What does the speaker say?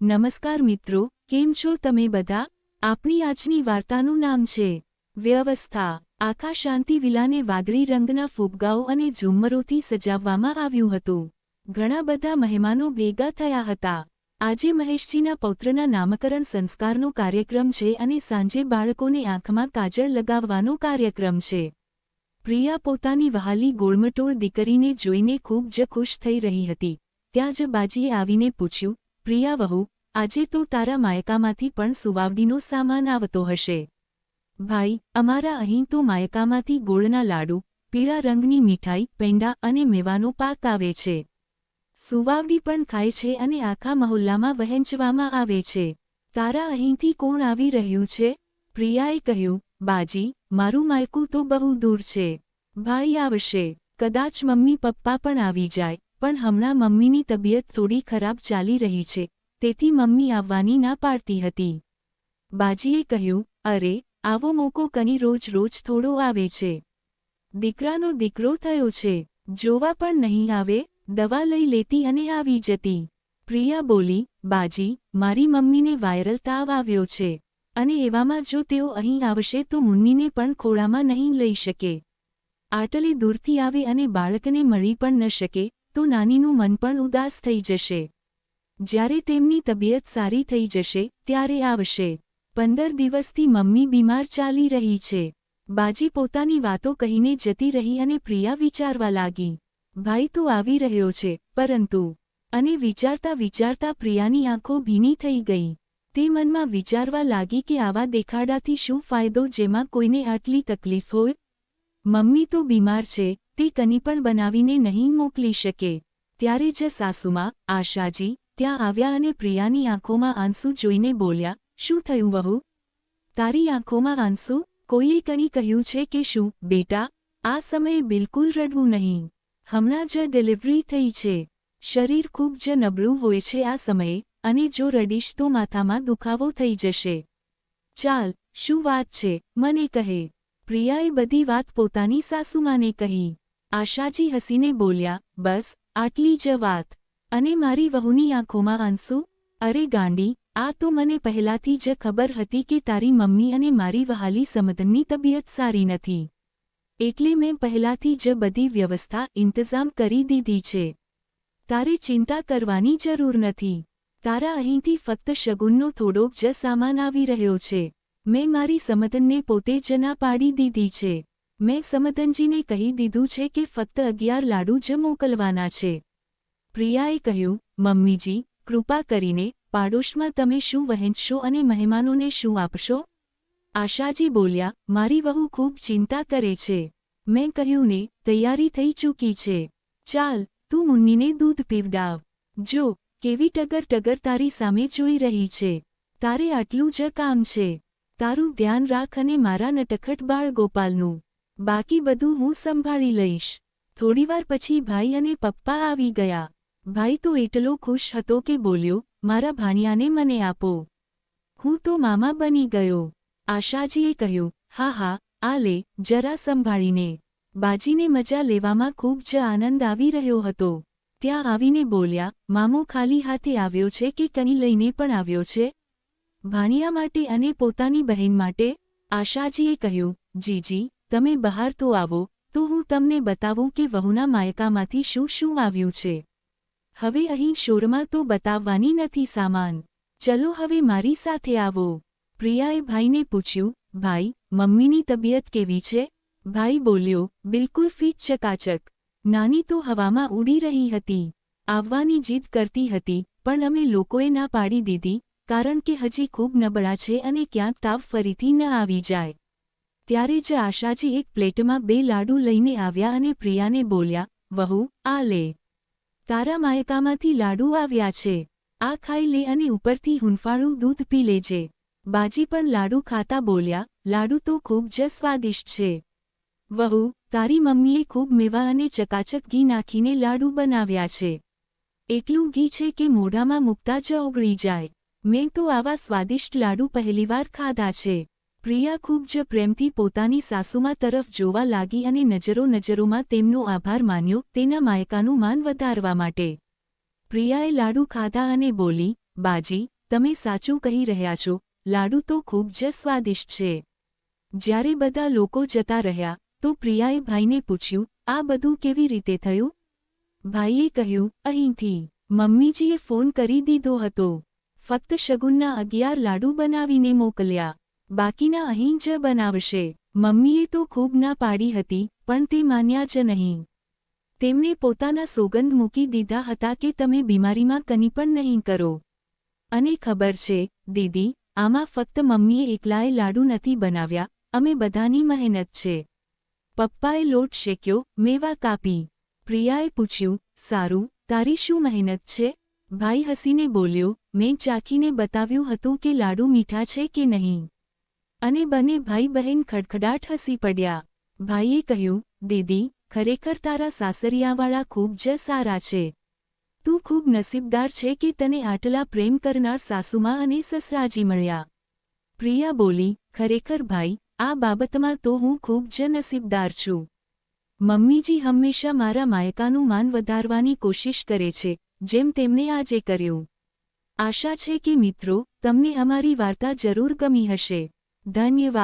નમસ્કાર મિત્રો, કેમ છો તમે બધા? આપણી આજની વાર્તાનું નામ છે વ્યવસ્થા। આખા શાંતિ વિલાને વાદળી રંગના ફુગ્ગાઓ અને ઝુમ્મરોથી સજાવવામાં આવ્યું હતું। ઘણા બધા મહેમાનો ભેગા થયા હતા। આજે મહેશજીના પૌત્રના નામકરણ સંસ્કારનો કાર્યક્રમ છે અને સાંજે બાળકોને આંખમાં કાજળ લગાવવાનો કાર્યક્રમ છે। પ્રિયા પોતાની વહાલી ગોળમટોળ દીકરીને જોઈને ખૂબ જ ખુશ થઈ રહી હતી। ત્યાં જ બાજીએ આવીને પૂછ્યું, પ્રિયા વહુ, આજે તો તારા માયકામાંથી પણ સુવાવડીનો સામાન આવતો હશે? ભાઈ, અમારા અહીં તો માયકામાંથી ગોળના લાડુ, પીળા રંગની મીઠાઈ, પેંડા અને મેવાનો પાક આવે છે। સુવાવડી પણ ખાય છે અને આખા મહોલ્લામાં વહેંચવામાં આવે છે। તારા અહીંથી કોણ આવી રહ્યું છે? પ્રિયાએ કહ્યું, બાજી, મારું માયકું તો બહુ દૂર છે। ભાઈ આવશે, કદાચ મમ્મી પપ્પા પણ આવી જાય, પણ હમણાં મમ્મીની તબિયત થોડી ખરાબ ચાલી રહી છે, તેથી મમ્મી આવવાની ના પાડતી હતી। બાજીએ કહ્યું, અરે, આવો મોકો કની રોજ રોજ થોડો આવે છે? દીકરાનો દીકરો થયો છે, જોવા પણ નહીં આવે? દવા લઈ લેતી અને આવી જતી। પ્રિયા બોલી, બાજી, મારી મમ્મીને વાયરલ તાવ આવ્યો છે, અને એવામાં જો તેઓ અહીં આવશે તો મુન્નીને પણ ખોળામાં નહીં લઈ શકે। આટલે દૂરથી આવે અને બાળકને મળી પણ ન શકે, તો નાનીનું મન પણ ઉદાસ થઈ જશે। જ્યારે તેમની તબિયત સારી થઈ જશે, ત્યારે આવશે। 15 દિવસથી મમ્મી બીમાર ચાલી રહી છે। બાજી પોતાની વાતો કહીને જતી રહી અને પ્રિયા વિચારવા લાગી, ભાઈ તો આવી રહ્યો છે, પરંતુ… અને વિચારતા વિચારતા પ્રિયાની આંખો ભીની થઈ ગઈ। તે મનમાં વિચારવા લાગી કે આવા દેખાડાથી શું ફાયદો જેમાં કોઈને આટલી તકલીફ હોય? મમ્મી તો બીમાર છે, તે કની પણ બનાવીને નહીં મોકલી શકે। ત્યારે જ સાસુમાં, આશાજી, ત્યાં આવ્યા અને પ્રિયાની આંખોમાં આંસુ જોઈને બોલ્યા, શું થયું વહુ? તારી આંખોમાં આંસુ? કોઈએ કની કહ્યું છે કે શું? બેટા, આ સમયે બિલકુલ રડવું નહીં। હમણાં જ ડિલિવરી થઈ છે, શરીર ખૂબ જ નબળું હોય છે આ સમયે, અને જો રડીશ તો માથામાં દુખાવો થઈ જશે। ચાલ, શું વાત છે, મને કહે। પ્રિયાએ બધી વાત પોતાની સાસુમાને કહી। આશાજી હસીને બોલ્યા, બસ, આટલી જ વાત? અને મારી વહુની આંખોમાં આંસુ? અરે ગાંડી, આ તો મને પહેલાથી જ ખબર હતી કે તારી મમ્મી અને મારી વહાલી સમધનની તબિયત સારી નથી, એટલે મેં પહેલાથી જ બધી વ્યવસ્થા ઇંતજામ કરી દીધી છે। તારે ચિંતા કરવાની જરૂર નથી। તારા અહીંથી ફક્ત શગુનનો થોડોક જ સામાન આવી રહ્યો છે। મેં મારી સમધનને પોતે જ ના પાડી દીધી છે। મેં સમધનજીને કહી દીધું છે કે ફક્ત 11 લાડુ જ મોકલવાના છે। પ્રિયાએ કહ્યું, મમ્મીજી, કૃપા કરીને, પાડોશમાં તમે શું વહેંચશો અને મહેમાનોને શું આપશો? આશાજી બોલ્યા, મારી વહુ ખૂબ ચિંતા કરે છે। મેં કહ્યું ને, તૈયારી થઈ ચૂકી છે। ચાલ, તું મુન્નીને દૂધ પીવડાવ। જો, કેવી ટગર ટગર તારી સામે જોઈ રહી છે। તારે આટલું જ કામ છે। તારું ધ્યાન રાખ અને મારા નટખટ બાળ ગોપાલનું। બાકી બધું હું સંભાળી લઈશ। થોડીવાર પછી ભાઈ અને પપ્પા આવી ગયા। ભાઈ તો એટલો ખુશ હતો કે બોલ્યો, મારા ભાણિયાને મને આપો, હું તો મામા બની ગયો। આશાજીએ કહ્યું, હા હા, આ લે, જરા સંભાળીને। બાજીને મજા લેવામાં ખૂબ જ આનંદ આવી રહ્યો હતો। ત્યાં આવીને બોલ્યા, મામો ખાલી હાથે આવ્યો છે કે કની લઈને પણ આવ્યો છે? ભાણિયા માટે અને પોતાની બહેન માટે? આશાજીએ કહ્યું, જીજી, તમે બહાર તો આવો, તો હું તમને બતાવું કે વહુના માયકામાંથી શું શું આવ્યું છે। હવે અહીં શોરમાં તો બતાવવાની નથી સામાન। ચલો હવે મારી સાથે આવો। પ્રિયાએ ભાઈને પૂછ્યું, ભાઈ, મમ્મીની તબિયત કેવી છે? ભાઈ બોલ્યો, બિલકુલ ફિટ ચકાચક। નાની તો હવામાં ઉડી રહી હતી, આવવાની જીદ કરતી હતી, પણ અમે લોકોએ ના પાડી દીધી, કારણ કે હજી ખૂબ નબળા છે અને ક્યાંક તાવ ફરીથી ન આવી જાય। ત્યારે જ આશાજી એક પ્લેટમાં 2 લાડુ લઈને આવ્યા અને પ્રિયાને બોલ્યા, વહુ, આ લે, તારા માયકામાંથી લાડુ આવ્યા છે, આ ખાઈ લે અને ઉપરથી હૂંફાળું દૂધ પી લેજે। બાજી પણ લાડુ ખાતા બોલ્યા, લાડુ તો ખૂબ જ સ્વાદિષ્ટ છે। વહુ, તારી મમ્મીએ ખૂબ મેવા અને ચકાચક ઘી નાખીને લાડુ બનાવ્યા છે। એટલું ઘી છે કે મોઢામાં મૂકતા જ ઓગળી જાય। મેં તો આવા સ્વાદિષ્ટ લાડુ પહેલીવાર ખાધા છે। પ્રિયા ખૂબ જ પ્રેમથી પોતાની સાસુમા તરફ જોવા લાગી અને નજરોમાં તેમનો આભાર માન્યો તેના માયકાનું માન વધારવા માટે। પ્રિયાએ લાડુ ખાધા અને બોલી, બાજી, તમે સાચું કહી રહ્યા છો, લાડુ તો ખૂબ જ સ્વાદિષ્ટ છે. જ્યારે બધા લોકો જતા રહ્યા તો પ્રિયાએ ભાઈને પૂછ્યું, આ બધું કેવી રીતે થયું? ભાઈએ કહ્યું, અહીંથી મમ્મીજીએ ફોન કરી દીધો હતો. ફક્ત શગુનના 11 લાડુ બનાવીને મોકલ્યા. બાકીના અહીં જ બનાવશે. મમ્મીએ તો ખૂબ ના પાડી હતી, પણ તે માન્યા જ નહીં. તેમણે પોતાના સોગંદ મૂકી દીધા હતા કે તમે બીમારીમાં કંઈ પણ નહીં કરો. અને ખબર છે, દીદી, આમાં ફક્ત મમ્મીએ એકલાએ લાડુ નથી બનાવ્યા, અમે બધાની મહેનત છે. પપ્પાએ લોટ શેક્યો, મેવા કાપી. પ્રિયાએ પૂછ્યું, સારું, તારી શું મહેનત છે? ભાઈ હસીને બોલ્યો, મેં ચાખીને બતાવ્યું હતું કે લાડુ મીઠા છે કે નહીં. અને બંને ભાઈ બહેન ખડખડાટ હસી પડ્યા. ભાઈએ કહ્યું, દીદી, ખરેખર તારા સાસરિયાવાળા ખૂબ જ સારા છે. તું ખૂબ નસીબદાર છે કે તને આટલા પ્રેમ કરનાર સાસુમા અને સસરાજી મળ્યા. પ્રિયા બોલી, ખરેખર ભાઈ, આ બાબતમાં તો હું ખૂબ જ નસીબદાર છું. મમ્મીજી હંમેશા મારા માયકાનું માન વધારવાની કોશિશ કરે છે, જેમ તેમણે આજે કર્યું. આશા છે કે મિત્રો, તમને અમારી વાર્તા જરૂર ગમી હશે. ધન્યવાદ.